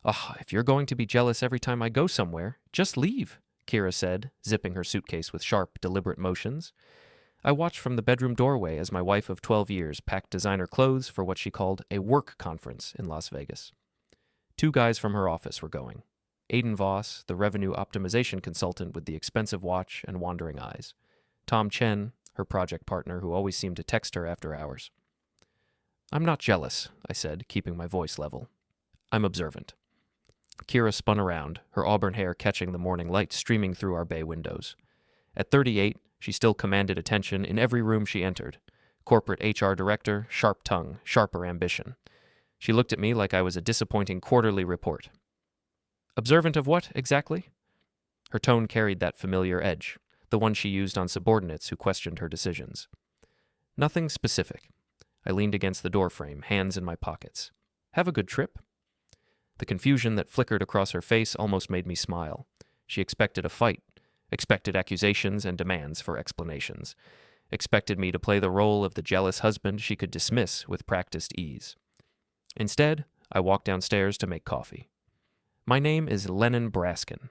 "Ah, if you're going to be jealous every time I go somewhere, just leave," Kiera said, zipping her suitcase with sharp, deliberate motions. I watched from the bedroom doorway as my wife of 12 years packed designer clothes for what she called a work conference in Las Vegas. 2 guys from her office were going. Aiden Voss, the revenue optimization consultant with the expensive watch and wandering eyes. Tom Chen, her project partner who always seemed to text her after hours. "I'm not jealous," I said, keeping my voice level. "I'm observant." Kiera spun around, her auburn hair catching the morning light streaming through our bay windows. At 38, she still commanded attention in every room she entered. Corporate HR director, sharp tongue, sharper ambition. She looked at me like I was a disappointing quarterly report. "Observant of what, exactly?" Her tone carried that familiar edge, the one she used on subordinates who questioned her decisions. "Nothing specific." I leaned against the doorframe, hands in my pockets. "Have a good trip?" The confusion that flickered across her face almost made me smile. She expected a fight, expected accusations and demands for explanations, expected me to play the role of the jealous husband she could dismiss with practiced ease. Instead, I walked downstairs to make coffee. My name is Lennon Brasken.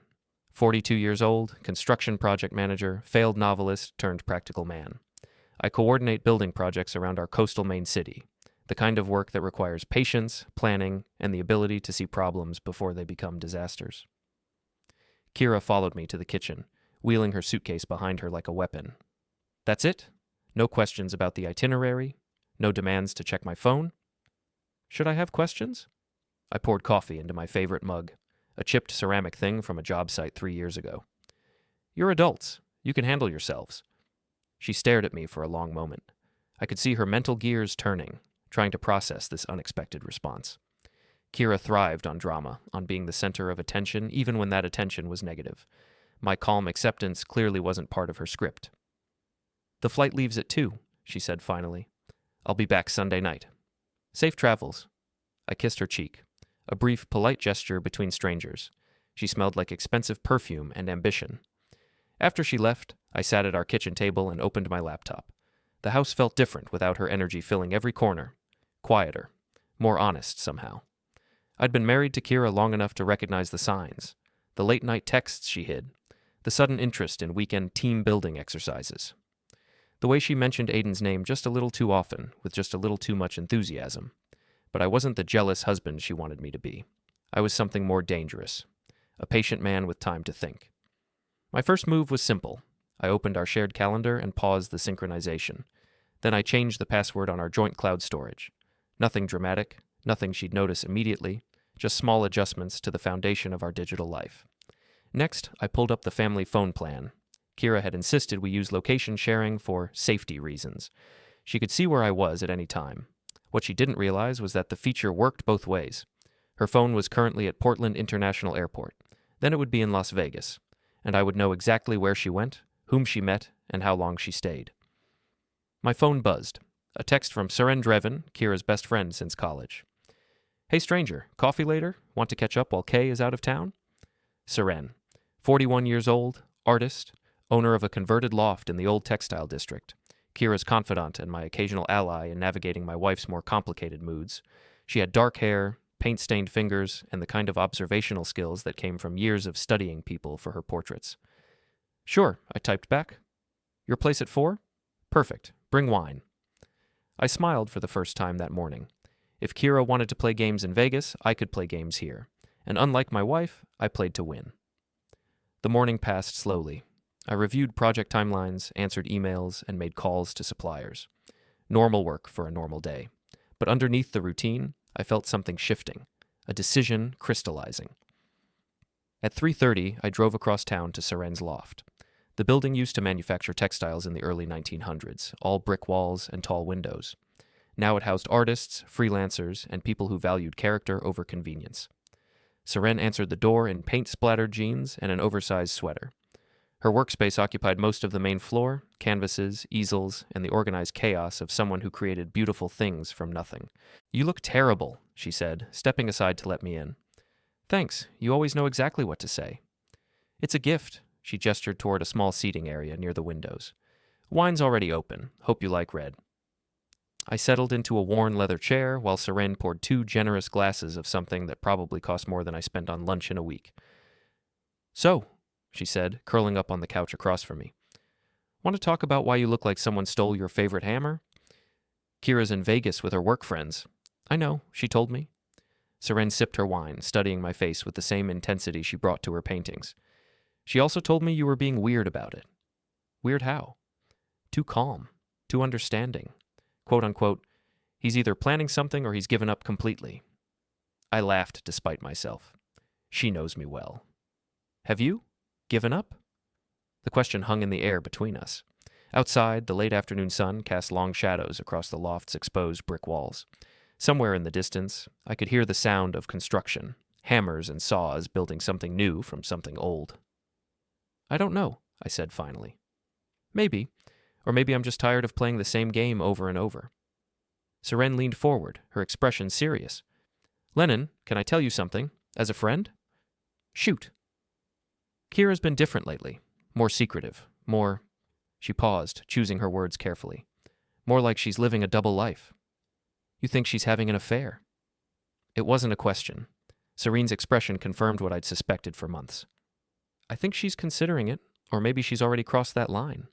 42 years old, construction project manager, failed novelist turned practical man. I coordinate building projects around our coastal main city, the kind of work that requires patience, planning, and the ability to see problems before they become disasters. Kiera followed me to the kitchen, wheeling her suitcase behind her like a weapon. "That's it? No questions about the itinerary? No demands to check my phone?" "Should I have questions?" I poured coffee into my favorite mug, a chipped ceramic thing from a job site 3 years ago. "You're adults. You can handle yourselves." She stared at me for a long moment. I could see her mental gears turning, trying to process this unexpected response. Kiera thrived on drama, on being the center of attention, even when that attention was negative. My calm acceptance clearly wasn't part of her script. "The flight leaves at 2, she said finally. "I'll be back Sunday night." "Safe travels." I kissed her cheek, a brief, polite gesture between strangers. She smelled like expensive perfume and ambition. After she left, I sat at our kitchen table and opened my laptop. The house felt different without her energy filling every corner. Quieter. More honest, somehow. I'd been married to Kiera long enough to recognize the signs. The late-night texts she hid. The sudden interest in weekend team-building exercises. The way she mentioned Aiden's name just a little too often, with just a little too much enthusiasm. But I wasn't the jealous husband she wanted me to be. I was something more dangerous. A patient man with time to think. My first move was simple. I opened our shared calendar and paused the synchronization. Then I changed the password on our joint cloud storage. Nothing dramatic, nothing she'd notice immediately, just small adjustments to the foundation of our digital life. Next, I pulled up the family phone plan. Kiera had insisted we use location sharing for safety reasons. She could see where I was at any time. What she didn't realize was that the feature worked both ways. Her phone was currently at Portland International Airport. Then it would be in Las Vegas, and I would know exactly where she went, whom she met, and how long she stayed. My phone buzzed. A text from Seren, Kiera's best friend since college. "Hey stranger, coffee later? Want to catch up while Kay is out of town?" Seren, 41 years old, artist, owner of a converted loft in the old textile district. Kiera's confidant and my occasional ally in navigating my wife's more complicated moods. She had dark hair, paint-stained fingers, and the kind of observational skills that came from years of studying people for her portraits. "Sure," I typed back. "Your place at 4? Perfect. Bring wine." I smiled for the first time that morning. If Kiera wanted to play games in Vegas, I could play games here. And unlike my wife, I played to win. The morning passed slowly. I reviewed project timelines, answered emails, and made calls to suppliers. Normal work for a normal day. But underneath the routine, I felt something shifting, a decision crystallizing. At 3:30, I drove across town to Seren's loft. The building used to manufacture textiles in the early 1900s, all brick walls and tall windows. Now it housed artists, freelancers, and people who valued character over convenience. Seren answered the door in paint-splattered jeans and an oversized sweater. Her workspace occupied most of the main floor, canvases, easels, and the organized chaos of someone who created beautiful things from nothing. "You look terrible," she said, stepping aside to let me in. "Thanks, you always know exactly what to say." "It's a gift," she gestured toward a small seating area near the windows. "Wine's already open. Hope you like red." I settled into a worn leather chair while Seren poured 2 generous glasses of something that probably cost more than I spent on lunch in a week. "So," she said, curling up on the couch across from me. "Want to talk about why you look like someone stole your favorite hammer?" "Kiera's in Vegas with her work friends." "I know," she told me. Seren sipped her wine, studying my face with the same intensity she brought to her paintings. "She also told me you were being weird about it." "Weird how?" "Too calm. Too understanding. Quote unquote, he's either planning something or he's given up completely." I laughed despite myself. She knows me well. "Have you? Given up?" The question hung in the air between us. Outside, the late afternoon sun cast long shadows across the loft's exposed brick walls. Somewhere in the distance, I could hear the sound of construction, hammers and saws building something new from something old. "I don't know," I said finally. "Maybe. Or maybe I'm just tired of playing the same game over and over." Seren leaned forward, her expression serious. "Lennon, can I tell you something? As a friend?" "Shoot." "Kiera's been different lately. More secretive. More—" She paused, choosing her words carefully. "More like she's living a double life." "You think she's having an affair?" It wasn't a question. Serene's expression confirmed what I'd suspected for months. "I think she's considering it, or maybe she's already crossed that line."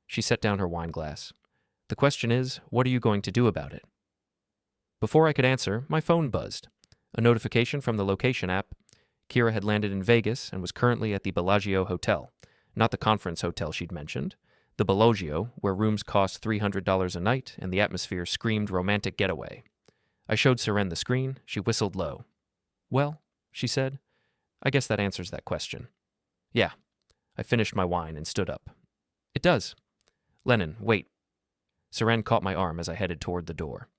She set down her wine glass. "The question is, what are you going to do about it?" Before I could answer, my phone buzzed. A notification from the location app. Kiera had landed in Vegas and was currently at the Bellagio Hotel. Not the conference hotel she'd mentioned. The Bellagio, where rooms cost $300 a night and the atmosphere screamed romantic getaway. I showed Seren the screen. She whistled low. "Well," she said, "I guess that answers that question." "Yeah." I finished my wine and stood up. "It does." "Lennon, wait." Seren caught my arm as I headed toward the door.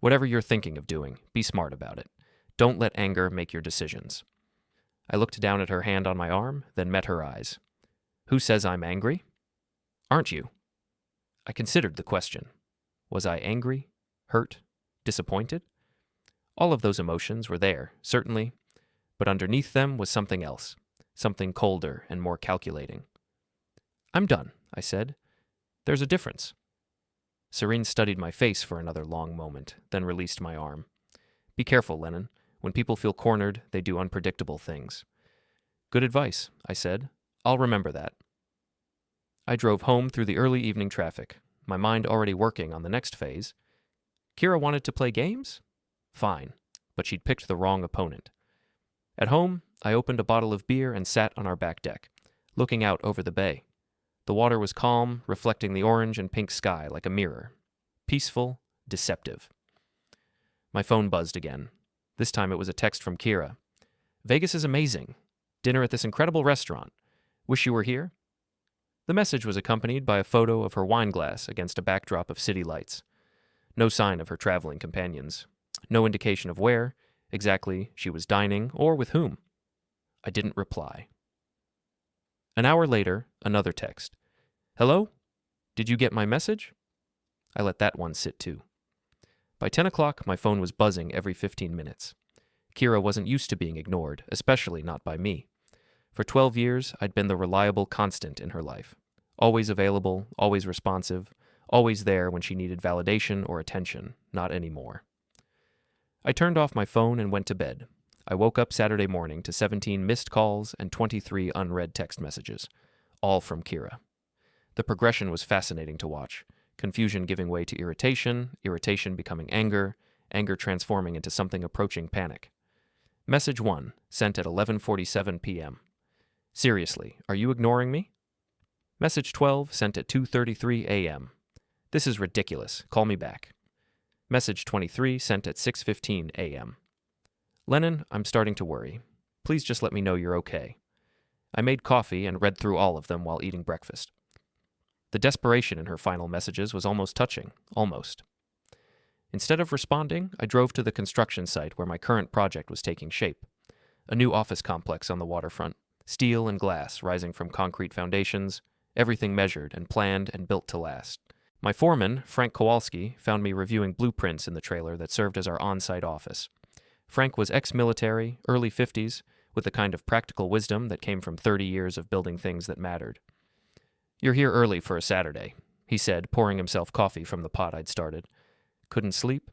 "Whatever you're thinking of doing, be smart about it. Don't let anger make your decisions." I looked down at her hand on my arm, then met her eyes. "Who says I'm angry?" "Aren't you?" I considered the question. Was I angry, hurt, disappointed? All of those emotions were there, certainly, but underneath them was something else, something colder and more calculating. "I'm done," I said. "There's a difference." Seren studied my face for another long moment, then released my arm. "Be careful, Lennon. When people feel cornered, they do unpredictable things." "Good advice," I said. "I'll remember that." I drove home through the early evening traffic, my mind already working on the next phase. Kiera wanted to play games? Fine, but she'd picked the wrong opponent. At home, I opened a bottle of beer and sat on our back deck, looking out over the bay. The water was calm, reflecting the orange and pink sky like a mirror. Peaceful, deceptive. My phone buzzed again. This time it was a text from Kiera. "Vegas is amazing. Dinner at this incredible restaurant. Wish you were here?" The message was accompanied by a photo of her wine glass against a backdrop of city lights. No sign of her traveling companions. No indication of where, exactly, she was dining or with whom. I didn't reply. An hour later, another text. "Hello? Did you get my message?" I let that one sit too. By 10 o'clock, my phone was buzzing every 15 minutes. Kiera wasn't used to being ignored, especially not by me. For 12 years, I'd been the reliable constant in her life. Always available, always responsive, always there when she needed validation or attention, not anymore. I turned off my phone and went to bed. I woke up Saturday morning to 17 missed calls and 23 unread text messages, all from Kiera. The progression was fascinating to watch. Confusion giving way to irritation, irritation becoming anger, anger transforming into something approaching panic. Message 1, sent at 11:47 p.m. "Seriously, are you ignoring me?" Message 12, sent at 2:33 a.m. "This is ridiculous. Call me back." Message 23, sent at 6:15 a.m. "Lennon, I'm starting to worry. Please just let me know you're okay." I made coffee and read through all of them while eating breakfast. The desperation in her final messages was almost touching, almost. Instead of responding, I drove to the construction site where my current project was taking shape. A new office complex on the waterfront, steel and glass rising from concrete foundations, everything measured and planned and built to last. My foreman, Frank Kowalski, found me reviewing blueprints in the trailer that served as our on-site office. Frank was ex-military, early 50s, with the kind of practical wisdom that came from 30 years of building things that mattered. "You're here early for a Saturday," he said, pouring himself coffee from the pot I'd started. Couldn't sleep?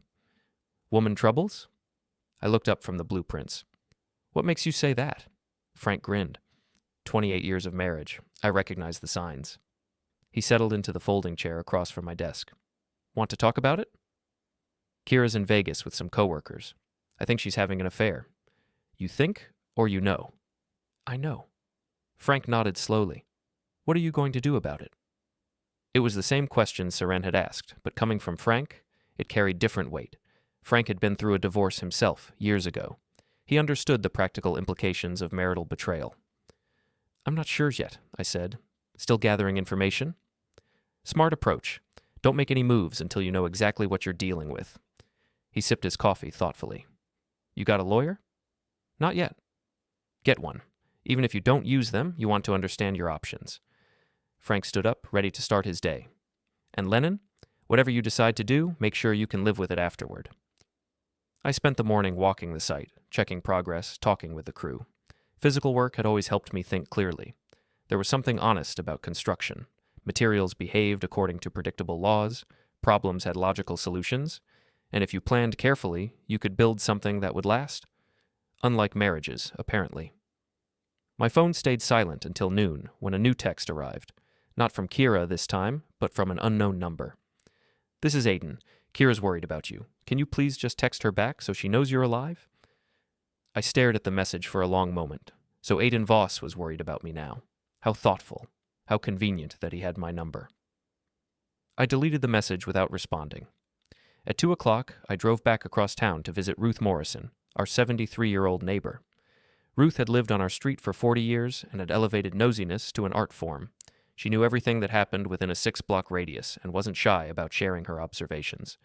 Woman troubles? I looked up from the blueprints. What makes you say that? Frank grinned. 28 years of marriage. I recognized the signs. He settled into the folding chair across from my desk. Want to talk about it? Kiera's in Vegas with some coworkers. I think she's having an affair. You think or you know? I know. Frank nodded slowly. What are you going to do about it? It was the same question Seren had asked, but coming from Frank, it carried different weight. Frank had been through a divorce himself years ago. He understood the practical implications of marital betrayal. I'm not sure yet, I said. Still gathering information? Smart approach. Don't make any moves until you know exactly what you're dealing with. He sipped his coffee thoughtfully. You got a lawyer? Not yet. Get one. Even if you don't use them, you want to understand your options. Frank stood up, ready to start his day. And Lennon, whatever you decide to do, make sure you can live with it afterward. I spent the morning walking the site, checking progress, talking with the crew. Physical work had always helped me think clearly. There was something honest about construction. Materials behaved according to predictable laws, problems had logical solutions, and if you planned carefully, you could build something that would last. Unlike marriages, apparently. My phone stayed silent until noon, when a new text arrived. Not from Kiera this time, but from an unknown number. This is Aiden. Kiera's worried about you. Can you please just text her back so she knows you're alive? I stared at the message for a long moment. So Aiden Voss was worried about me now. How thoughtful. How convenient that he had my number. I deleted the message without responding. At 2 o'clock, I drove back across town to visit Ruth Morrison, our 73-year-old neighbor. Ruth had lived on our street for 40 years and had elevated nosiness to an art form. She knew everything that happened within a 6-block radius and wasn't shy about sharing her observations.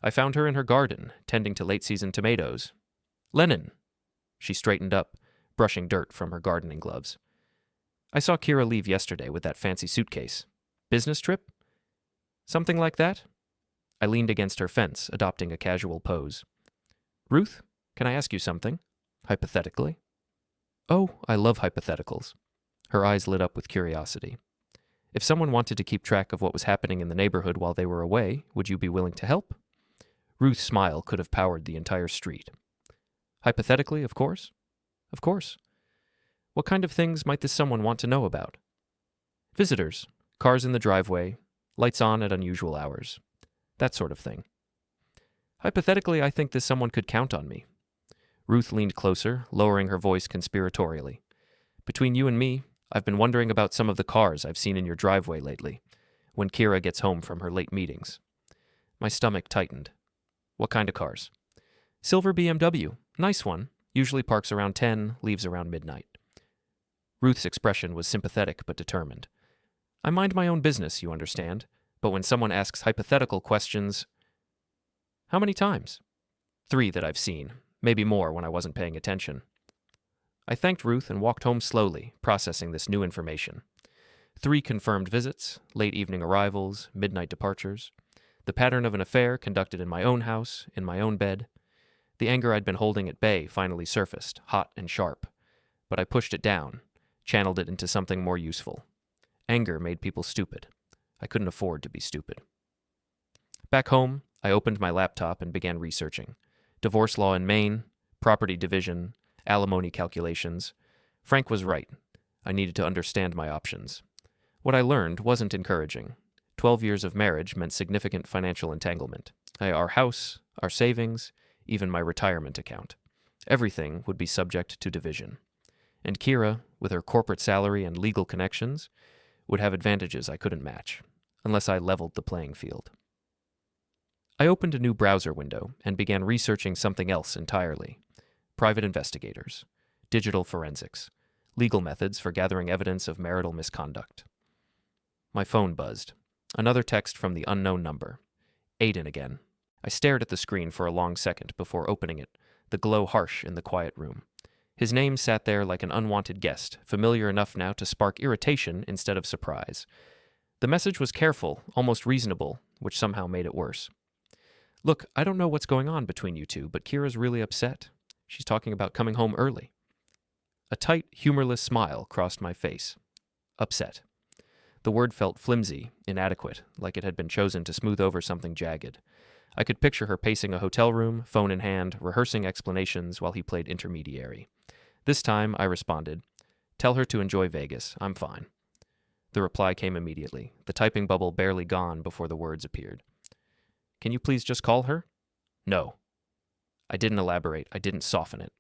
I found her in her garden, tending to late-season tomatoes. Lennon! She straightened up, brushing dirt from her gardening gloves. I saw Kiera leave yesterday with that fancy suitcase. Business trip? Something like that? I leaned against her fence, adopting a casual pose. Ruth, can I ask you something? Hypothetically. Oh, I love hypotheticals. Her eyes lit up with curiosity. If someone wanted to keep track of what was happening in the neighborhood while they were away, would you be willing to help? Ruth's smile could have powered the entire street. Hypothetically, of course. Of course. What kind of things might this someone want to know about? Visitors, cars in the driveway, lights on at unusual hours, that sort of thing. Hypothetically, I think this someone could count on me. Ruth leaned closer, lowering her voice conspiratorially. Between you and me, I've been wondering about some of the cars I've seen in your driveway lately, when Kiera gets home from her late meetings. My stomach tightened. What kind of cars? Silver BMW. Nice one. Usually parks around 10, leaves around midnight. Ruth's expression was sympathetic but determined. I mind my own business, you understand, but when someone asks hypothetical questions... How many times? 3 that I've seen, maybe more when I wasn't paying attention. I thanked Ruth and walked home slowly, processing this new information. 3 confirmed visits, late evening arrivals, midnight departures. The pattern of an affair conducted in my own house, in my own bed. The anger I'd been holding at bay finally surfaced, hot and sharp. But I pushed it down, channeled it into something more useful. Anger made people stupid. I couldn't afford to be stupid. Back home, I opened my laptop and began researching. Divorce law in Maine, property division, alimony calculations. Frank was right. I needed to understand my options. What I learned wasn't encouraging. 12 years of marriage meant significant financial entanglement. Our house, our savings, even my retirement account. Everything would be subject to division. And Kiera, with her corporate salary and legal connections, would have advantages I couldn't match, unless I leveled the playing field. I opened a new browser window and began researching something else entirely. Private investigators, digital forensics, legal methods for gathering evidence of marital misconduct. My phone buzzed. Another text from the unknown number. Aiden again. I stared at the screen for a long second before opening it, the glow harsh in the quiet room. His name sat there like an unwanted guest, familiar enough now to spark irritation instead of surprise. The message was careful, almost reasonable, which somehow made it worse. Look, I don't know what's going on between you two, but Kiera's really upset. She's talking about coming home early. A tight, humorless smile crossed my face. Upset. The word felt flimsy, inadequate, like it had been chosen to smooth over something jagged. I could picture her pacing a hotel room, phone in hand, rehearsing explanations while he played intermediary. This time, I responded, "Tell her to enjoy Vegas. I'm fine." The reply came immediately, the typing bubble barely gone before the words appeared. "Can you please just call her?" "No." I didn't elaborate. I didn't soften it.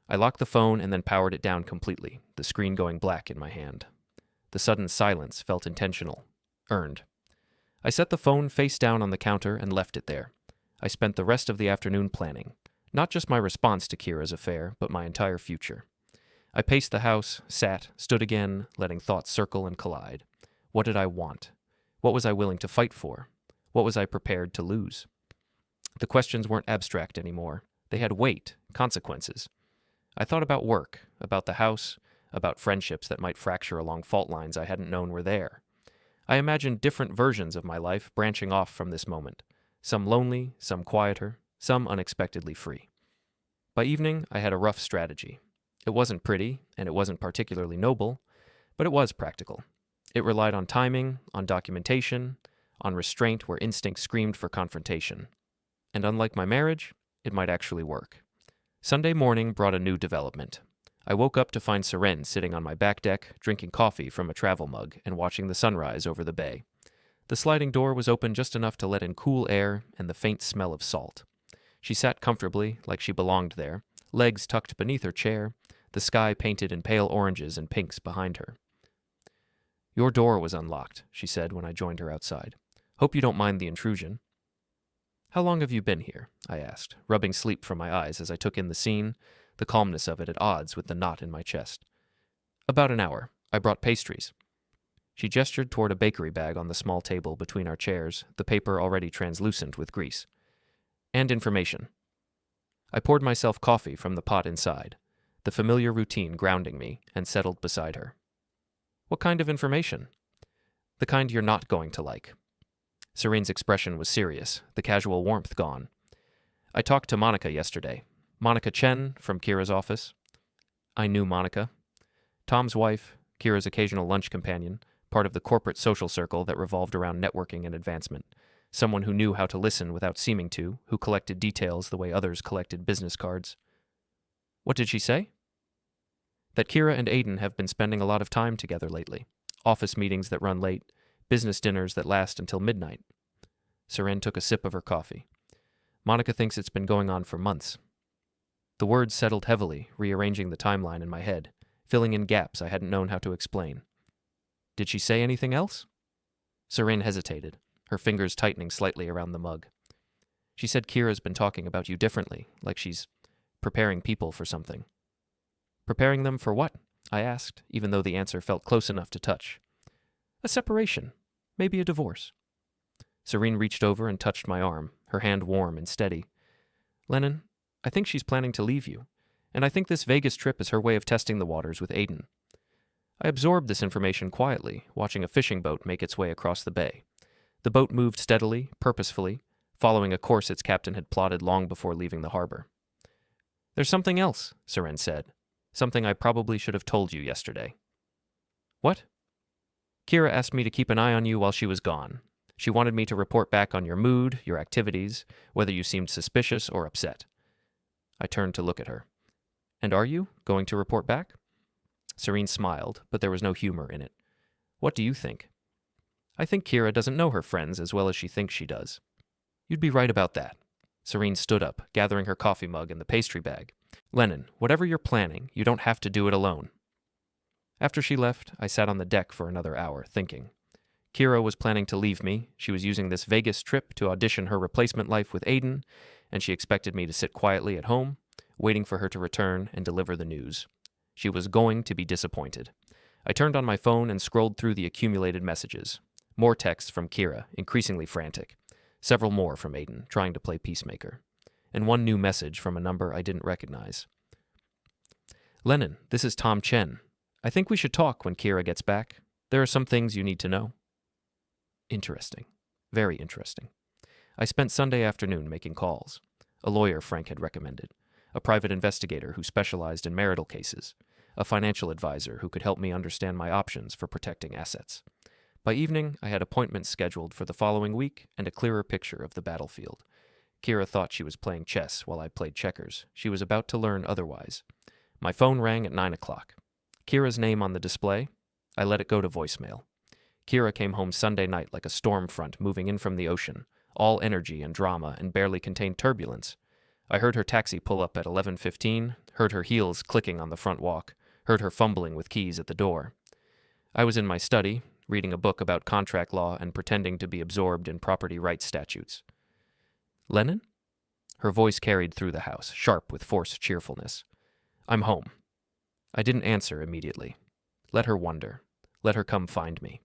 I locked the phone and then powered it down completely, the screen going black in my hand. The sudden silence felt intentional, earned. I set the phone face down on the counter and left it there. I spent the rest of the afternoon planning, not just my response to Kiera's affair, but my entire future. I paced the house, sat, stood again, letting thoughts circle and collide. What did I want? What was I willing to fight for? What was I prepared to lose? The questions weren't abstract anymore. They had weight, consequences. I thought about work, about the house, about friendships that might fracture along fault lines I hadn't known were there. I imagined different versions of my life branching off from this moment, some lonely, some quieter, some unexpectedly free. By evening, I had a rough strategy. It wasn't pretty, and it wasn't particularly noble, but it was practical. It relied on timing, on documentation, on restraint where instinct screamed for confrontation. And unlike my marriage, it might actually work. Sunday morning brought a new development. I woke up to find Seren sitting on my back deck, drinking coffee from a travel mug and watching the sunrise over the bay. The sliding door was open just enough to let in cool air and the faint smell of salt. She sat comfortably, like she belonged there, legs tucked beneath her chair, the sky painted in pale oranges and pinks behind her. "Your door was unlocked," she said when I joined her outside. "Hope you don't mind the intrusion." "How long have you been here?" I asked, rubbing sleep from my eyes as I took in the scene, the calmness of it at odds with the knot in my chest. "About an hour. I brought pastries." She gestured toward a bakery bag on the small table between our chairs, the paper already translucent with grease. "And information." I poured myself coffee from the pot inside, the familiar routine grounding me, and settled beside her. "What kind of information?" "The kind you're not going to like." Serene's expression was serious, the casual warmth gone. "I talked to Monica yesterday. Monica Chen from Kiera's office." I knew Monica. Tom's wife, Kiera's occasional lunch companion, part of the corporate social circle that revolved around networking and advancement. Someone who knew how to listen without seeming to, who collected details the way others collected business cards. "What did she say?" "That Kiera and Aiden have been spending a lot of time together lately. Office meetings that run late, business dinners that last until midnight." Seren took a sip of her coffee. "Monica thinks it's been going on for months." The words settled heavily, rearranging the timeline in my head, filling in gaps I hadn't known how to explain. "Did she say anything else?" Seren hesitated, her fingers tightening slightly around the mug. "She said Kiera's been talking about you differently, like she's preparing people for something." "Preparing them for what?" I asked, even though the answer felt close enough to touch. "A separation. Maybe a divorce." Seren reached over and touched my arm, her hand warm and steady. "Lennon, I think she's planning to leave you, and I think this Vegas trip is her way of testing the waters with Aiden." I absorbed this information quietly, watching a fishing boat make its way across the bay. The boat moved steadily, purposefully, following a course its captain had plotted long before leaving the harbor. "There's something else," Seren said. "Something I probably should have told you yesterday." "What?" "Kiera asked me to keep an eye on you while she was gone. She wanted me to report back on your mood, your activities, whether you seemed suspicious or upset." I turned to look at her. "And are you going to report back?" Seren smiled, but there was no humor in it. "What do you think?" "I think Kiera doesn't know her friends as well as she thinks she does." "You'd be right about that." Seren stood up, gathering her coffee mug and the pastry bag. "Lennon, whatever you're planning, you don't have to do it alone." After she left, I sat on the deck for another hour, thinking. Kiera was planning to leave me, she was using this Vegas trip to audition her replacement life with Aiden, and she expected me to sit quietly at home, waiting for her to return and deliver the news. She was going to be disappointed. I turned on my phone and scrolled through the accumulated messages. More texts from Kiera, increasingly frantic. Several more from Aiden, trying to play peacemaker. And one new message from a number I didn't recognize. "Lennon, this is Tom Chen. I think we should talk when Kiera gets back. There are some things you need to know." Interesting. Very interesting. I spent Sunday afternoon making calls. A lawyer Frank had recommended. A private investigator who specialized in marital cases. A financial advisor who could help me understand my options for protecting assets. By evening, I had appointments scheduled for the following week and a clearer picture of the battlefield. Kiera thought she was playing chess while I played checkers. She was about to learn otherwise. My phone rang at 9 o'clock. Kiera's name on the display? I let it go to voicemail. Kiera came home Sunday night like a storm front moving in from the ocean, all energy and drama and barely contained turbulence. I heard her taxi pull up at 11:15, heard her heels clicking on the front walk, heard her fumbling with keys at the door. I was in my study, reading a book about contract law and pretending to be absorbed in property rights statutes. Lennon? Her voice carried through the house, sharp with forced cheerfulness. I'm home. I didn't answer immediately. Let her wonder. Let her come find me.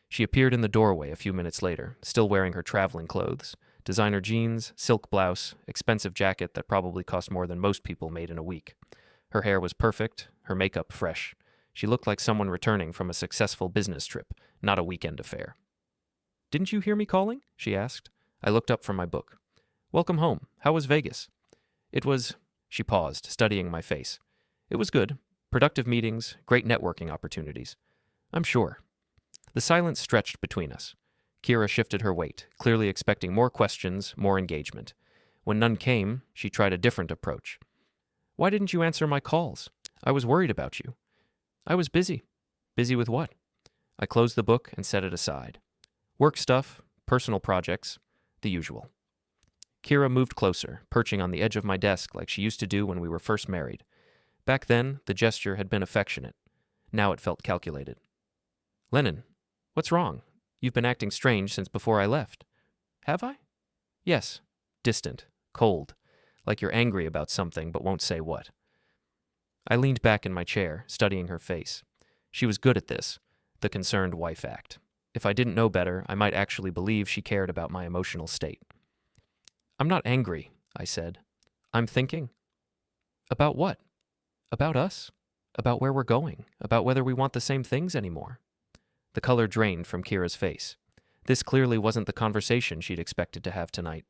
She appeared in the doorway a few minutes later, still wearing her traveling clothes, designer jeans, silk blouse, expensive jacket that probably cost more than most people made in a week. Her hair was perfect, her makeup fresh. She looked like someone returning from a successful business trip, not a weekend affair. Didn't you hear me calling? She asked. I looked up from my book. Welcome home. How was Vegas? It was... She paused, studying my face. It was good. Productive meetings, great networking opportunities. I'm sure. The silence stretched between us. Kiera shifted her weight, clearly expecting more questions, more engagement. When none came, she tried a different approach. Why didn't you answer my calls? I was worried about you. I was busy. Busy with what? I closed the book and set it aside. Work stuff, personal projects, the usual. Kiera moved closer, perching on the edge of my desk like she used to do when we were first married. Back then, the gesture had been affectionate. Now it felt calculated. Lennon, what's wrong? You've been acting strange since before I left. Have I? Yes. Distant, cold, like you're angry about something but won't say what. I leaned back in my chair, studying her face. She was good at this, the concerned wife act. If I didn't know better, I might actually believe she cared about my emotional state. I'm not angry, I said. I'm thinking. About what? About us? About where we're going? About whether we want the same things anymore? The color drained from Kiera's face. This clearly wasn't the conversation she'd expected to have tonight.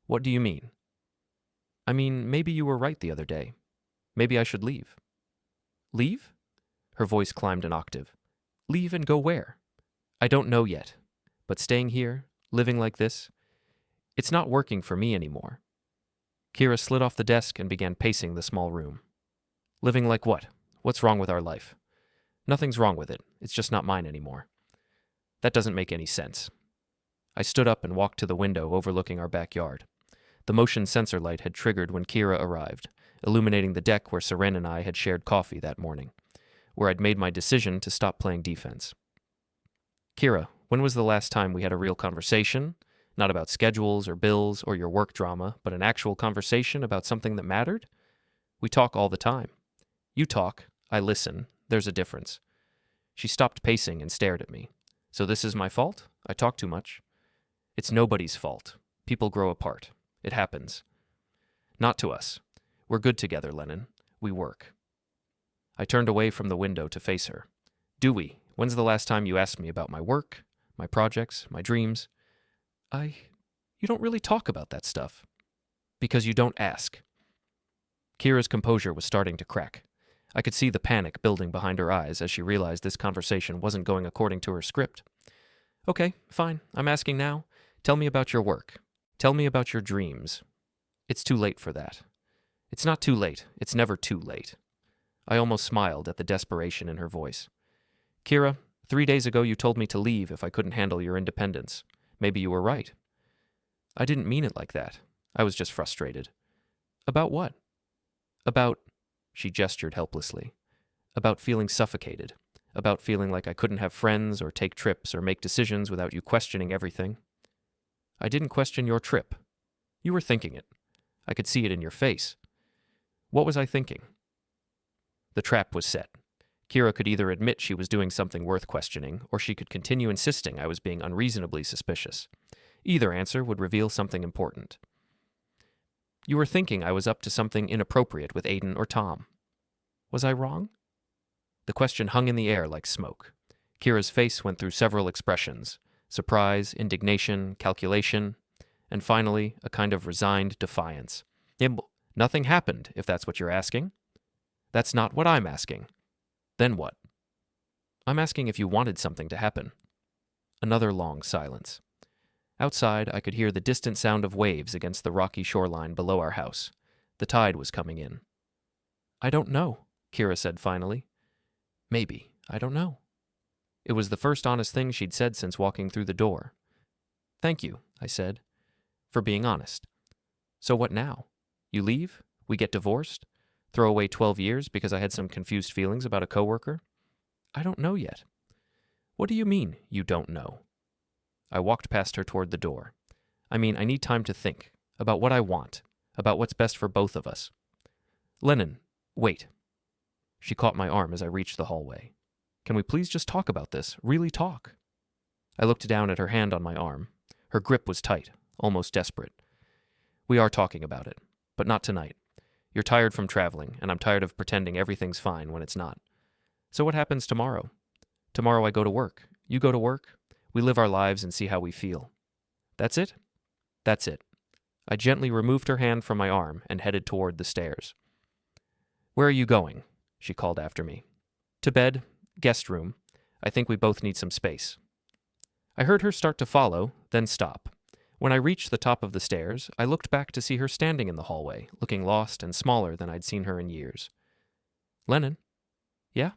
What do you mean? I mean, maybe you were right the other day. Maybe I should leave. Leave? Her voice climbed an octave. Leave and go where? I don't know yet. But staying here, living like this, it's not working for me anymore. Kiera slid off the desk and began pacing the small room. Living like what? What's wrong with our life? Nothing's wrong with it. It's just not mine anymore. That doesn't make any sense. I stood up and walked to the window overlooking our backyard. The motion sensor light had triggered when Kiera arrived, illuminating the deck where Seren and I had shared coffee that morning, where I'd made my decision to stop playing defense. Kiera, when was the last time we had a real conversation? Not about schedules or bills or your work drama, but an actual conversation about something that mattered? We talk all the time. You talk, I listen. There's a difference. She stopped pacing and stared at me. So this is my fault? I talk too much? It's nobody's fault. People grow apart. It happens. Not to us. We're good together, Lennon. We work. I turned away from the window to face her. Do we? When's the last time you asked me about my work, my projects, my dreams? You don't really talk about that stuff. Because you don't ask. Kiera's composure was starting to crack. I could see the panic building behind her eyes as she realized this conversation wasn't going according to her script. Okay, fine. I'm asking now. Tell me about your work. Tell me about your dreams. It's too late for that. It's not too late. It's never too late. I almost smiled at the desperation in her voice. Kiera, 3 days ago you told me to leave if I couldn't handle your independence. Maybe you were right. I didn't mean it like that. I was just frustrated. About what? About... She gestured helplessly. About feeling suffocated. About feeling like I couldn't have friends or take trips or make decisions without you questioning everything. I didn't question your trip. You were thinking it. I could see it in your face. What was I thinking? The trap was set. Kiera could either admit she was doing something worth questioning, or she could continue insisting I was being unreasonably suspicious. Either answer would reveal something important. You were thinking I was up to something inappropriate with Aiden or Tom. Was I wrong? The question hung in the air like smoke. Kiera's face went through several expressions: surprise, indignation, calculation, and finally a kind of resigned defiance. Nothing happened, if that's what you're asking. That's not what I'm asking. Then what? I'm asking if you wanted something to happen. Another long silence. Outside, I could hear the distant sound of waves against the rocky shoreline below our house. The tide was coming in. "I don't know," Kiera said finally. "Maybe. I don't know." It was the first honest thing she'd said since walking through the door. "Thank you," I said, "for being honest. So what now? You leave? We get divorced? Throw away 12 years because I had some confused feelings about a coworker? I don't know yet." "What do you mean, you don't know?" I walked past her toward the door. "I mean, I need time to think about what I want, about what's best for both of us." "Lennon, wait." She caught my arm as I reached the hallway. "Can we please just talk about this? Really talk?" I looked down at her hand on my arm. Her grip was tight, almost desperate. "We are talking about it, but not tonight. You're tired from traveling, and I'm tired of pretending everything's fine when it's not. So what happens tomorrow? Tomorrow I go to work. You go to work. We live our lives and see how we feel. That's it?" "That's it." I gently removed her hand from my arm and headed toward the stairs. "Where are you going?" she called after me. "To bed. Guest room. I think we both need some space." I heard her start to follow, then stop. When I reached the top of the stairs, I looked back to see her standing in the hallway, looking lost and smaller than I'd seen her in years. "Lennon?" "Yeah?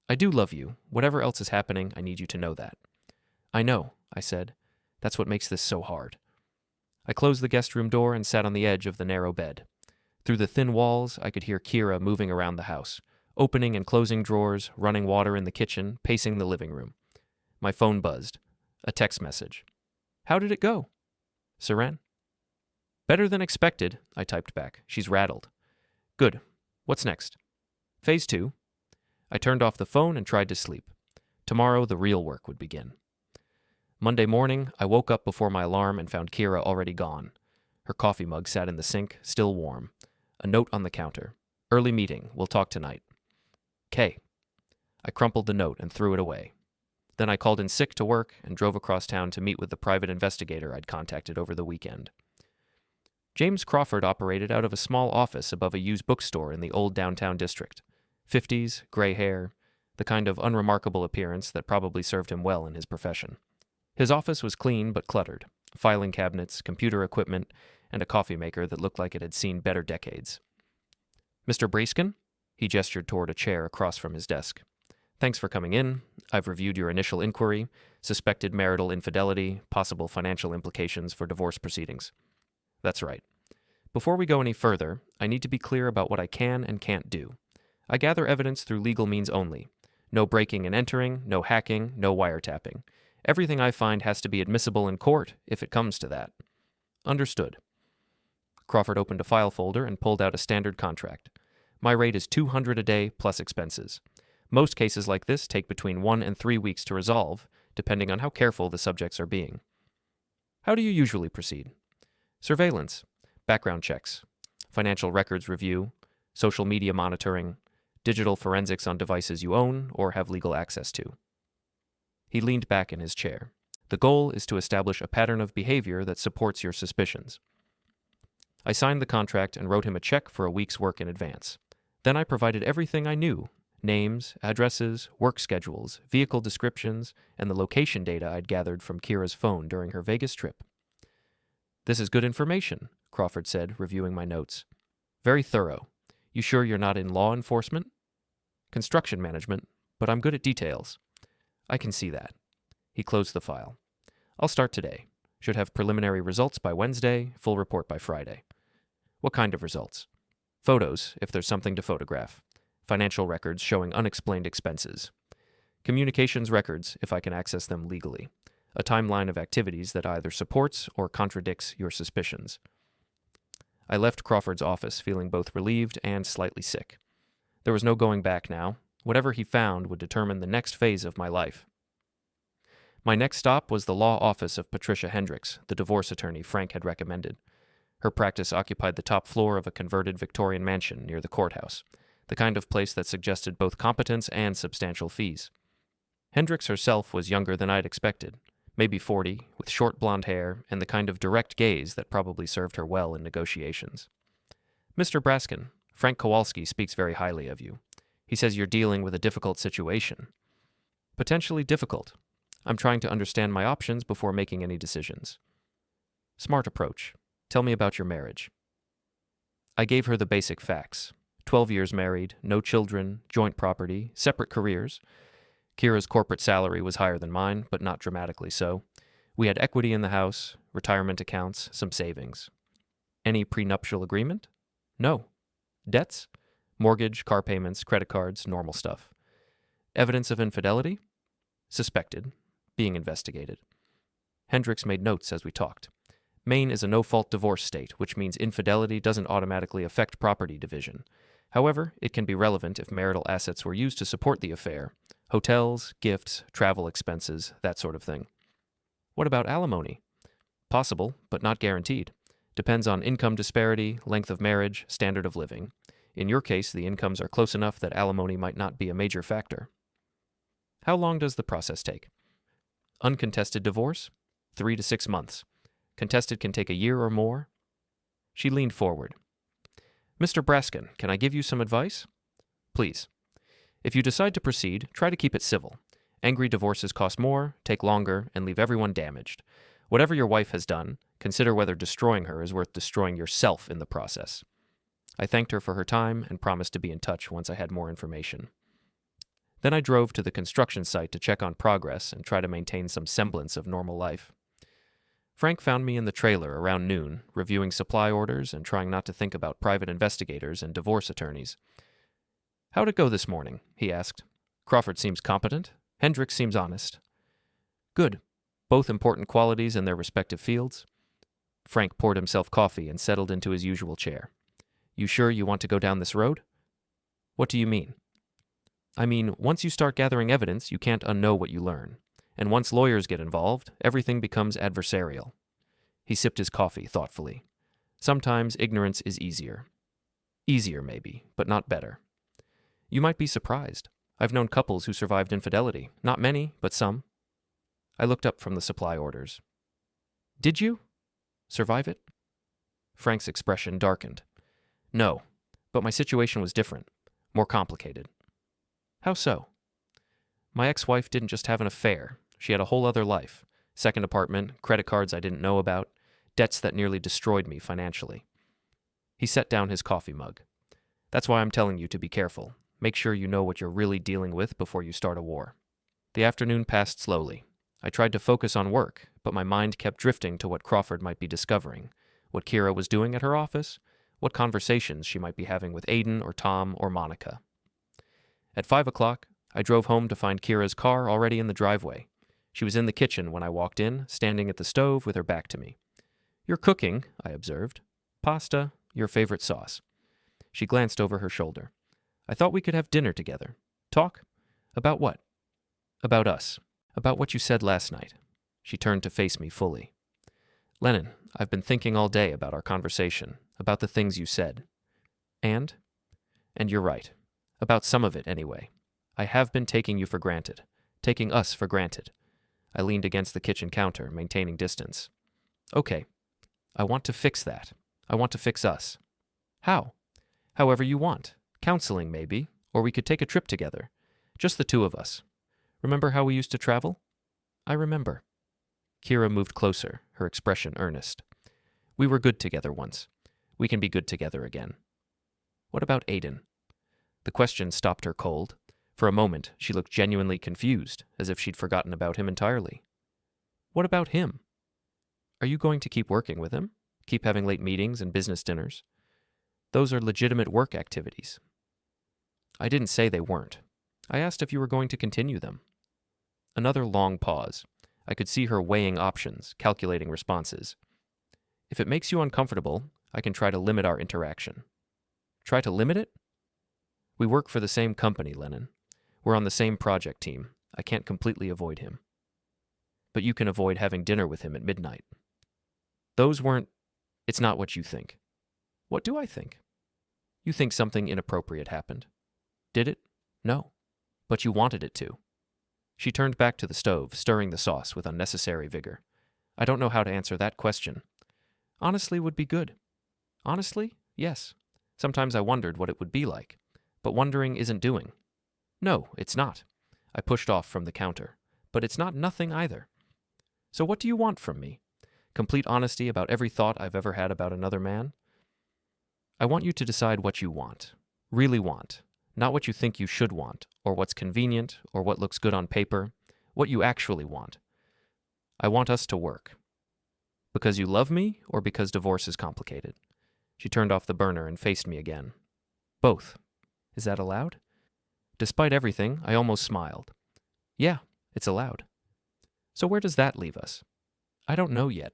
I do love you. Whatever else is happening, I need you to know that." "I know," I said. "That's what makes this so hard." I closed the guest room door and sat on the edge of the narrow bed. Through the thin walls, I could hear Kiera moving around the house, opening and closing drawers, running water in the kitchen, pacing the living room. My phone buzzed. A text message. "How did it go?" "Seren?" "Better than expected," I typed back. "She's rattled." "Good. What's next?" "Phase 2. I turned off the phone and tried to sleep. Tomorrow, the real work would begin. Monday morning, I woke up before my alarm and found Kiera already gone. Her coffee mug sat in the sink, still warm. A note on the counter. "Early meeting. We'll talk tonight. K." I crumpled the note and threw it away. Then I called in sick to work and drove across town to meet with the private investigator I'd contacted over the weekend. James Crawford operated out of a small office above a used bookstore in the old downtown district. 50s, gray hair, the kind of unremarkable appearance that probably served him well in his profession. His office was clean but cluttered. Filing cabinets, computer equipment, and a coffee maker that looked like it had seen better decades. "Mr. Brasken?" He gestured toward a chair across from his desk. "Thanks for coming in. I've reviewed your initial inquiry, suspected marital infidelity, possible financial implications for divorce proceedings." "That's right. Before we go any further, I need to be clear about what I can and can't do. I gather evidence through legal means only. No breaking and entering, no hacking, no wiretapping. Everything I find has to be admissible in court, if it comes to that." "Understood." Crawford opened a file folder and pulled out a standard contract. "My rate is $200 a day plus expenses. Most cases like this take between 1 and 3 weeks to resolve, depending on how careful the subjects are being." "How do you usually proceed?" "Surveillance, background checks, financial records review, social media monitoring, digital forensics on devices you own or have legal access to." He leaned back in his chair. "The goal is to establish a pattern of behavior that supports your suspicions." I signed the contract and wrote him a check for a week's work in advance. Then I provided everything I knew: names, addresses, work schedules, vehicle descriptions, and the location data I'd gathered from Kiera's phone during her Vegas trip. "This is good information," Crawford said, reviewing my notes. "Very thorough. You sure you're not in law enforcement?" "Construction management, but I'm good at details." "I can see that." He closed the file. "I'll start today. Should have preliminary results by Wednesday, full report by Friday." "What kind of results?" "Photos, if there's something to photograph. Financial records showing unexplained expenses. Communications records, if I can access them legally. A timeline of activities that either supports or contradicts your suspicions." I left Crawford's office feeling both relieved and slightly sick. There was no going back now. Whatever he found would determine the next phase of my life. My next stop was the law office of Patricia Hendricks, the divorce attorney Frank had recommended. Her practice occupied the top floor of a converted Victorian mansion near the courthouse, the kind of place that suggested both competence and substantial fees. Hendricks herself was younger than I'd expected, maybe 40, with short blonde hair and the kind of direct gaze that probably served her well in negotiations. "Mr. Brasken, Frank Kowalski speaks very highly of you. He says you're dealing with a difficult situation." "Potentially difficult. I'm trying to understand my options before making any decisions." Smart approach. Tell me about your marriage. I gave her the basic facts. 12 years married, no children, joint property, separate careers. Kiera's corporate salary was higher than mine, but not dramatically so. We had equity in the house, retirement accounts, some savings. Any prenuptial agreement? No. Debts? Mortgage, car payments, credit cards, normal stuff. Evidence of infidelity? Suspected. Being investigated. Hendricks made notes as we talked. Maine is a no-fault divorce state, which means infidelity doesn't automatically affect property division. However, it can be relevant if marital assets were used to support the affair. Hotels, gifts, travel expenses, that sort of thing. What about alimony? Possible, but not guaranteed. Depends on income disparity, length of marriage, standard of living. In your case, the incomes are close enough that alimony might not be a major factor. How long does the process take? Uncontested divorce? 3 to 6 months. Contested can take a year or more. She leaned forward. Mr. Brasken, can I give you some advice? Please. If you decide to proceed, try to keep it civil. Angry divorces cost more, take longer, and leave everyone damaged. Whatever your wife has done, consider whether destroying her is worth destroying yourself in the process. I thanked her for her time and promised to be in touch once I had more information. Then I drove to the construction site to check on progress and try to maintain some semblance of normal life. Frank found me in the trailer around noon, reviewing supply orders and trying not to think about private investigators and divorce attorneys. How'd it go this morning? He asked. Crawford seems competent. Hendricks seems honest. Good. Both important qualities in their respective fields. Frank poured himself coffee and settled into his usual chair. You sure you want to go down this road? What do you mean? I mean, once you start gathering evidence, you can't unknow what you learn. And once lawyers get involved, everything becomes adversarial. He sipped his coffee thoughtfully. Sometimes ignorance is easier. Easier, maybe, but not better. You might be surprised. I've known couples who survived infidelity. Not many, but some. I looked up from the supply orders. Did you? Survive it? Frank's expression darkened. No, but my situation was different, more complicated. How so? My ex-wife didn't just have an affair. She had a whole other life. Second apartment, credit cards I didn't know about, debts that nearly destroyed me financially. He set down his coffee mug. That's why I'm telling you to be careful. Make sure you know what you're really dealing with before you start a war. The afternoon passed slowly. I tried to focus on work, but my mind kept drifting to what Crawford might be discovering, what Kiera was doing at her office, what conversations she might be having with Aiden or Tom or Monica. At 5 o'clock, I drove home to find Kiera's car already in the driveway. She was in the kitchen when I walked in, standing at the stove with her back to me. You're cooking, I observed. Pasta, your favorite sauce. She glanced over her shoulder. I thought we could have dinner together. Talk? About what? About us. About what you said last night. She turned to face me fully. Lennon, I've been thinking all day about our conversation, about the things you said. And you're right. About some of it, anyway. I have been taking you for granted. Taking us for granted. I leaned against the kitchen counter, maintaining distance. Okay. I want to fix that. I want to fix us. How? However you want. Counseling, maybe. Or we could take a trip together. Just the two of us. Remember how we used to travel? I remember. Kiera moved closer, her expression earnest. We were good together once. We can be good together again. What about Aiden? The question stopped her cold. For a moment, she looked genuinely confused, as if she'd forgotten about him entirely. What about him? Are you going to keep working with him? Keep having late meetings and business dinners? Those are legitimate work activities. I didn't say they weren't. I asked if you were going to continue them. Another long pause. I could see her weighing options, calculating responses. If it makes you uncomfortable, I can try to limit our interaction. Try to limit it? We work for the same company, Lennon. We're on the same project team. I can't completely avoid him. But you can avoid having dinner with him at midnight. Those weren't... It's not what you think. What do I think? You think something inappropriate happened. Did it? No. But you wanted it to. She turned back to the stove, stirring the sauce with unnecessary vigor. I don't know how to answer that question. Honestly would be good. Honestly? Yes. Sometimes I wondered what it would be like. But wondering isn't doing. No, it's not. I pushed off from the counter. But it's not nothing either. So what do you want from me? Complete honesty about every thought I've ever had about another man. I want you to decide what you want, really want, not what you think you should want, or what's convenient, or what looks good on paper, what you actually want. I want us to work. Because you love me, or because divorce is complicated? She turned off the burner and faced me again. Both. Is that allowed? Despite everything, I almost smiled. Yeah, it's allowed. So where does that leave us? I don't know yet.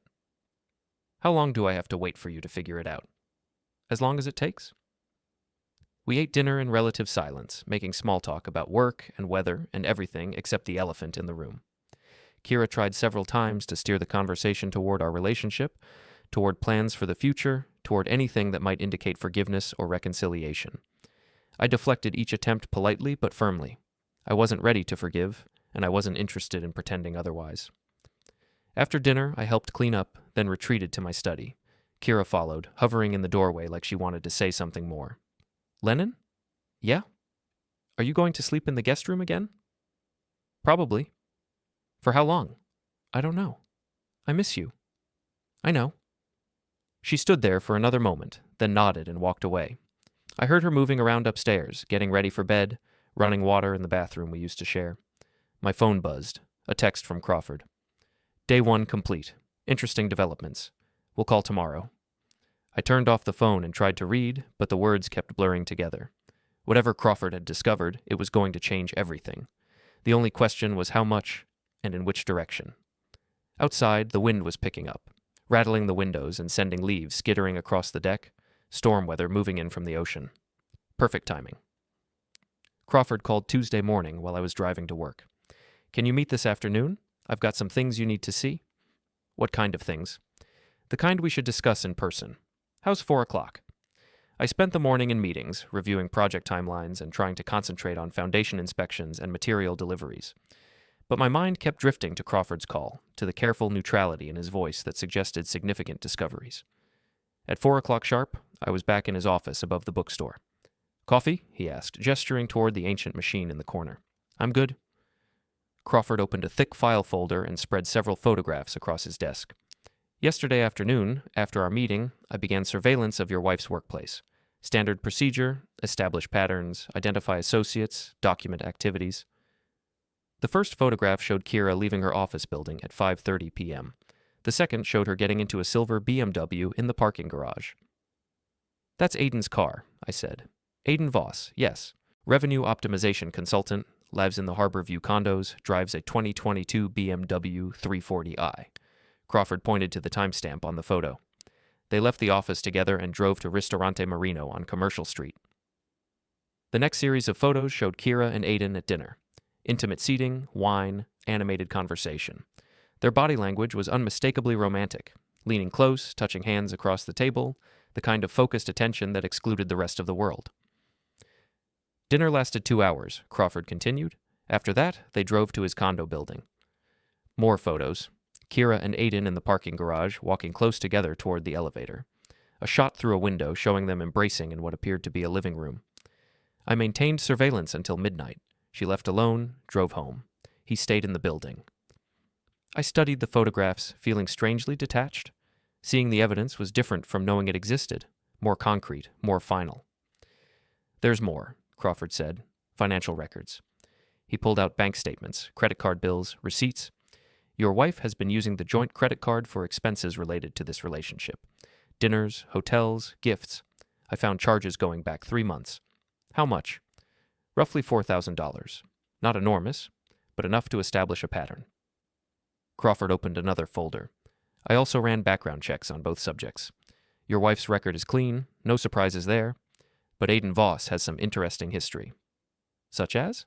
How long do I have to wait for you to figure it out? As long as it takes? We ate dinner in relative silence, making small talk about work and weather and everything except the elephant in the room. Kiera tried several times to steer the conversation toward our relationship, toward plans for the future, toward anything that might indicate forgiveness or reconciliation. I deflected each attempt politely but firmly. I wasn't ready to forgive, and I wasn't interested in pretending otherwise. After dinner, I helped clean up, then retreated to my study. Kiera followed, hovering in the doorway like she wanted to say something more. Lennon? Yeah? Are you going to sleep in the guest room again? Probably. For how long? I don't know. I miss you. I know. She stood there for another moment, then nodded and walked away. I heard her moving around upstairs, getting ready for bed, running water in the bathroom we used to share. My phone buzzed. A text from Crawford. Day 1 complete. Interesting developments. We'll call tomorrow. I turned off the phone and tried to read, but the words kept blurring together. Whatever Crawford had discovered, it was going to change everything. The only question was how much and in which direction. Outside, the wind was picking up, rattling the windows and sending leaves skittering across the deck, storm weather moving in from the ocean. Perfect timing. Crawford called Tuesday morning while I was driving to work. Can you meet this afternoon? I've got some things you need to see. What kind of things? The kind we should discuss in person. How's 4 o'clock? I spent the morning in meetings, reviewing project timelines and trying to concentrate on foundation inspections and material deliveries. But my mind kept drifting to Crawford's call, to the careful neutrality in his voice that suggested significant discoveries. At 4 o'clock sharp, I was back in his office above the bookstore. Coffee? He asked, gesturing toward the ancient machine in the corner. I'm good. Crawford opened a thick file folder and spread several photographs across his desk. Yesterday afternoon, after our meeting, I began surveillance of your wife's workplace. Standard procedure, establish patterns, identify associates, document activities. The first photograph showed Kiera leaving her office building at 5:30 p.m. The second showed her getting into a silver BMW in the parking garage. That's Aiden's car, I said. Aiden Voss, yes. Revenue optimization consultant, lives in the Harborview condos, drives a 2022 BMW 340i. Crawford pointed to the timestamp on the photo. They left the office together and drove to Ristorante Marino on Commercial Street. The next series of photos showed Kiera and Aiden at dinner. Intimate seating, wine, animated conversation. Their body language was unmistakably romantic, leaning close, touching hands across the table, the kind of focused attention that excluded the rest of the world. Dinner lasted 2 hours, Crawford continued. After that, they drove to his condo building. More photos. Kiera and Aiden in the parking garage, walking close together toward the elevator. A shot through a window showing them embracing in what appeared to be a living room. I maintained surveillance until midnight. She left alone, drove home. He stayed in the building. I studied the photographs, feeling strangely detached. Seeing the evidence was different from knowing it existed, more concrete, more final. There's more, Crawford said. Financial records. He pulled out bank statements, credit card bills, receipts. Your wife has been using the joint credit card for expenses related to this relationship. Dinners, hotels, gifts. I found charges going back 3 months. How much? Roughly $4,000. Not enormous, but enough to establish a pattern. Crawford opened another folder. I also ran background checks on both subjects. Your wife's record is clean, no surprises there, but Aiden Voss has some interesting history. Such as?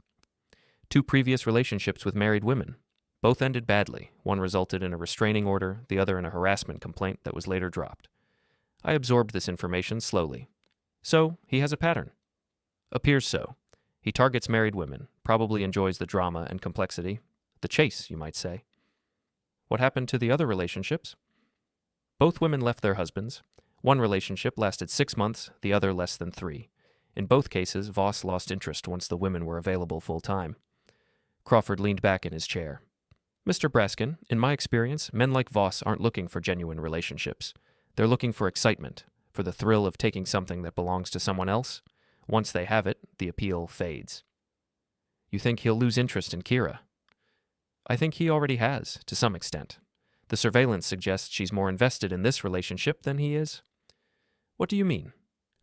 2 previous relationships with married women. Both ended badly. One resulted in a restraining order, the other in a harassment complaint that was later dropped. I absorbed this information slowly. So, he has a pattern. Appears so. He targets married women, probably enjoys the drama and complexity. The chase, you might say. What happened to the other relationships? Both women left their husbands. One relationship lasted 6 months, the other less than 3. In both cases, Voss lost interest once the women were available full-time. Crawford leaned back in his chair. Mr. Brasken, in my experience, men like Voss aren't looking for genuine relationships. They're looking for excitement, for the thrill of taking something that belongs to someone else. Once they have it, the appeal fades. You think he'll lose interest in Kiera? I think he already has, to some extent. The surveillance suggests she's more invested in this relationship than he is. What do you mean?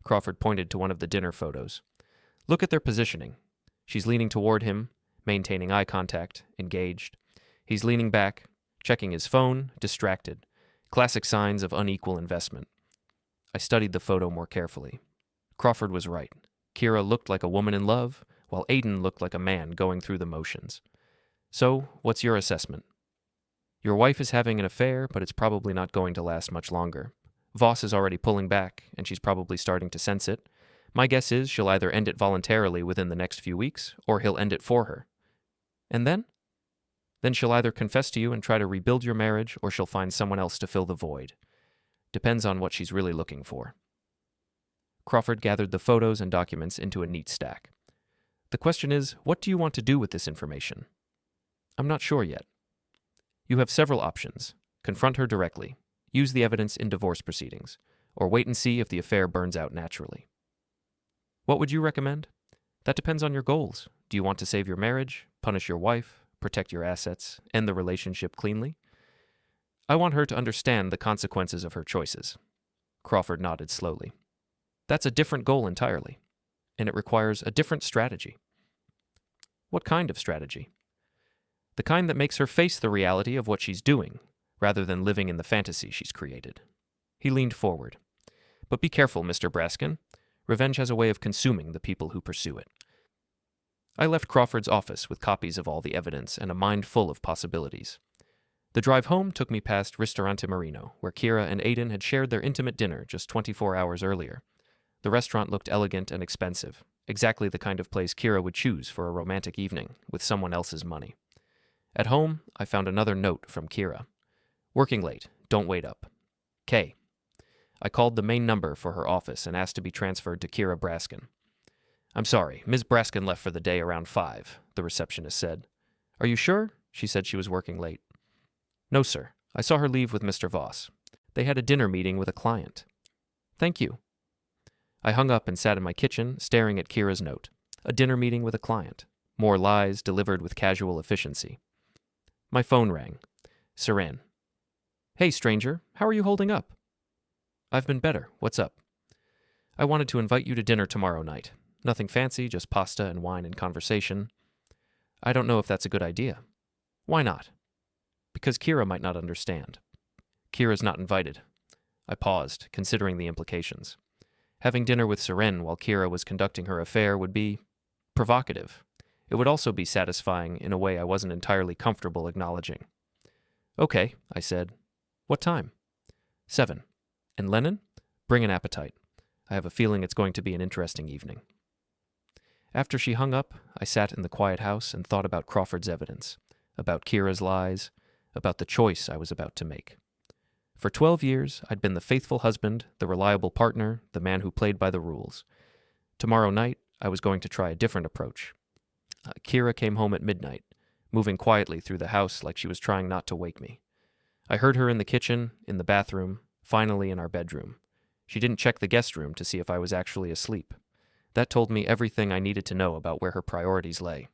Crawford pointed to one of the dinner photos. Look at their positioning. She's leaning toward him, maintaining eye contact, engaged. He's leaning back, checking his phone, distracted. Classic signs of unequal investment. I studied the photo more carefully. Crawford was right. Kiera looked like a woman in love, while Aiden looked like a man going through the motions. So, what's your assessment? Your wife is having an affair, but it's probably not going to last much longer. Voss is already pulling back, and she's probably starting to sense it. My guess is she'll either end it voluntarily within the next few weeks, or he'll end it for her. And then? Then she'll either confess to you and try to rebuild your marriage, or she'll find someone else to fill the void. Depends on what she's really looking for. Crawford gathered the photos and documents into a neat stack. The question is, what do you want to do with this information? I'm not sure yet. You have several options. Confront her directly. Use the evidence in divorce proceedings. Or wait and see if the affair burns out naturally. What would you recommend? That depends on your goals. Do you want to save your marriage, punish your wife, protect your assets, end the relationship cleanly? I want her to understand the consequences of her choices. Crawford nodded slowly. That's a different goal entirely, and it requires a different strategy. What kind of strategy? The kind that makes her face the reality of what she's doing, rather than living in the fantasy she's created. He leaned forward. But be careful, Mr. Brasken. Revenge has a way of consuming the people who pursue it. I left Crawford's office with copies of all the evidence and a mind full of possibilities. The drive home took me past Ristorante Marino, where Kiera and Aiden had shared their intimate dinner just 24 hours earlier. The restaurant looked elegant and expensive, exactly the kind of place Kiera would choose for a romantic evening with someone else's money. At home, I found another note from Kiera. Working late, don't wait up. K. I called the main number for her office and asked to be transferred to Kiera Brasken. I'm sorry, Ms. Brasken left for the day around 5, the receptionist said. Are you sure? She said she was working late. No, sir. I saw her leave with Mr. Voss. They had a dinner meeting with a client. Thank you. I hung up and sat in my kitchen, staring at Kiera's note. A dinner meeting with a client. More lies delivered with casual efficiency. My phone rang. Seren. Hey, stranger. How are you holding up? I've been better. What's up? I wanted to invite you to dinner tomorrow night. Nothing fancy, just pasta and wine and conversation. I don't know if that's a good idea. Why not? Because Kiera might not understand. Kiera's not invited. I paused, considering the implications. Having dinner with Seren while Kiera was conducting her affair would be provocative. It would also be satisfying in a way I wasn't entirely comfortable acknowledging. Okay, I said. What time? 7. And Lennon? Bring an appetite. I have a feeling it's going to be an interesting evening. After she hung up, I sat in the quiet house and thought about Crawford's evidence, about Kiera's lies, about the choice I was about to make. For 12 years, I'd been the faithful husband, the reliable partner, the man who played by the rules. Tomorrow night, I was going to try a different approach. Kiera came home at midnight, moving quietly through the house like she was trying not to wake me. I heard her in the kitchen, in the bathroom, finally in our bedroom. She didn't check the guest room to see if I was actually asleep. That told me everything I needed to know about where her priorities lay.